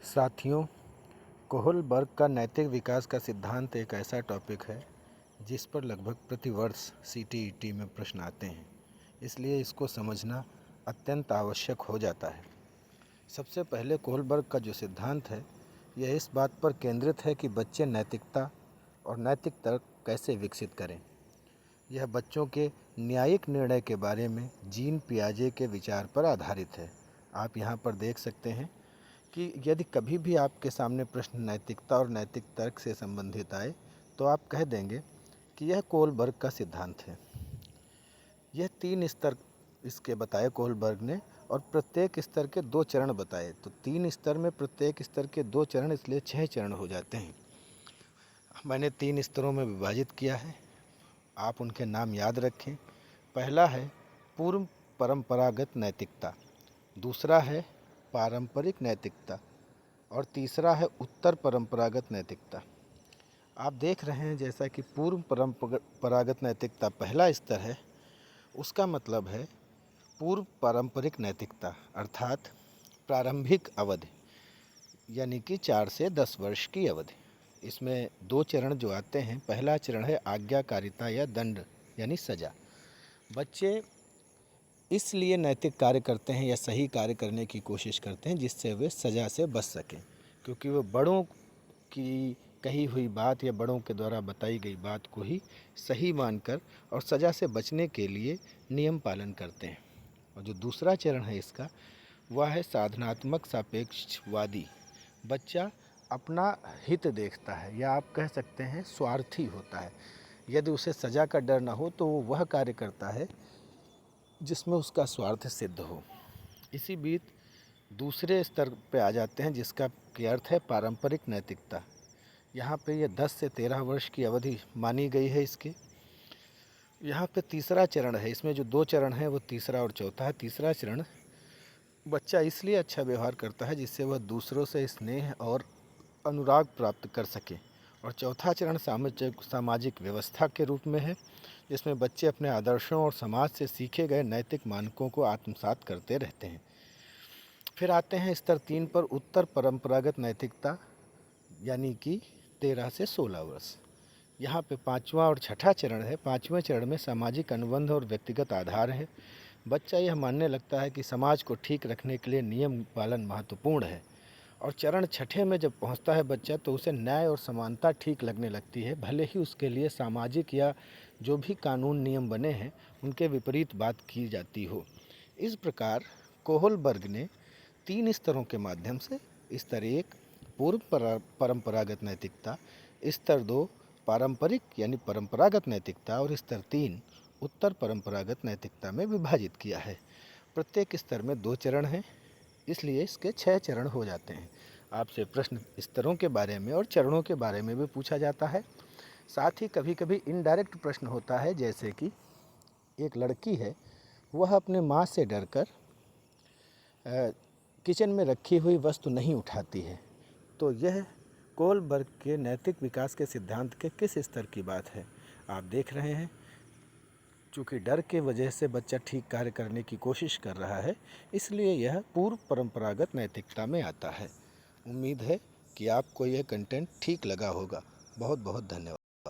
साथियों, कोहलबर्ग का नैतिक विकास का सिद्धांत एक ऐसा टॉपिक है जिस पर लगभग प्रतिवर्ष सीटीईटी में प्रश्न आते हैं, इसलिए इसको समझना अत्यंत आवश्यक हो जाता है। सबसे पहले कोहलबर्ग का जो सिद्धांत है यह इस बात पर केंद्रित है कि बच्चे नैतिकता और नैतिक तर्क कैसे विकसित करें। यह बच्चों के न्यायिक निर्णय के बारे में जीन पियाजे के विचार पर आधारित है। आप यहाँ पर देख सकते हैं कि यदि कभी भी आपके सामने प्रश्न नैतिकता और नैतिक तर्क से संबंधित आए तो आप कह देंगे कि यह कोहलबर्ग का सिद्धांत है। यह 3 स्तर इसके बताए कोहलबर्ग ने और प्रत्येक स्तर के 2 चरण बताए। तो 3 स्तर में प्रत्येक स्तर के 2 चरण, इसलिए 6 चरण हो जाते हैं। मैंने 3 स्तरों में विभाजित किया है, आप उनके नाम याद रखें। पहला है पूर्व परंपरागत नैतिकता, दूसरा है पारंपरिक नैतिकता और तीसरा है उत्तर परंपरागत नैतिकता। आप देख रहे हैं जैसा कि पूर्व परंपरागत नैतिकता पहला स्तर है, उसका मतलब है पूर्व पारंपरिक नैतिकता अर्थात प्रारंभिक अवधि, यानी कि 4 से 10 वर्ष की अवधि। इसमें 2 चरण जो आते हैं, पहला चरण है आज्ञाकारिता या दंड यानी सज़ा। बच्चे इसलिए नैतिक कार्य करते हैं या सही कार्य करने की कोशिश करते हैं जिससे वे सज़ा से बच सकें, क्योंकि वे बड़ों की कही हुई बात या बड़ों के द्वारा बताई गई बात को ही सही मानकर और सज़ा से बचने के लिए नियम पालन करते हैं। और जो दूसरा चरण है इसका, वह है साधनात्मक सापेक्षवादी। बच्चा अपना हित देखता है या आप कह सकते हैं स्वार्थी होता है। यदि उसे सज़ा का डर न हो तो वो वह कार्य करता है जिसमें उसका स्वार्थ सिद्ध हो। इसी बीच दूसरे स्तर पे आ जाते हैं जिसका की अर्थ है पारंपरिक नैतिकता। यहाँ पे ये 10 से 13 वर्ष की अवधि मानी गई है इसके। यहाँ पे तीसरा चरण है, इसमें जो 2 चरण हैं वो तीसरा और चौथा है। तीसरा चरण बच्चा इसलिए अच्छा व्यवहार करता है जिससे वह दूसरों से स्नेह और अनुराग प्राप्त कर सके। और चौथा चरण सामाजिक व्यवस्था के रूप में है, जिसमें बच्चे अपने आदर्शों और समाज से सीखे गए नैतिक मानकों को आत्मसात करते रहते हैं। फिर आते हैं स्तर 3 पर उत्तर परंपरागत नैतिकता, यानी कि 13 से 16 वर्ष। यहाँ पे 5वां और छठा चरण है। 5वें चरण में सामाजिक अनुबंध और व्यक्तिगत आधार है। बच्चा यह मानने लगता है कि समाज को ठीक रखने के लिए नियम पालन महत्वपूर्ण है। और चरण छठे में जब पहुँचता है बच्चा तो उसे न्याय और समानता ठीक लगने लगती है, भले ही उसके लिए सामाजिक या जो भी कानून नियम बने हैं उनके विपरीत बात की जाती हो। इस प्रकार कोहलबर्ग ने 3 स्तरों के माध्यम से स्तर 1 पूर्व परंपरागत नैतिकता, स्तर 2 पारंपरिक यानी परंपरागत नैतिकता और स्तर 3 उत्तर परंपरागत नैतिकता में विभाजित किया है। प्रत्येक स्तर में 2 चरण हैं, इसलिए इसके 6 चरण हो जाते हैं। आपसे प्रश्न स्तरों के बारे में और चरणों के बारे में भी पूछा जाता है। साथ ही कभी कभी इनडायरेक्ट प्रश्न होता है, जैसे कि एक लड़की है, वह अपने माँ से डरकर किचन में रखी हुई वस्तु नहीं उठाती है। तो यह कोहलबर्ग के नैतिक विकास के सिद्धांत के किस स्तर की बात है? आप देख रहे हैं, चूँकि डर के वजह से बच्चा ठीक कार्य करने की कोशिश कर रहा है, इसलिए यह पूर्व परंपरागत नैतिकता में आता है। उम्मीद है कि आपको यह कंटेंट ठीक लगा होगा। बहुत बहुत धन्यवाद।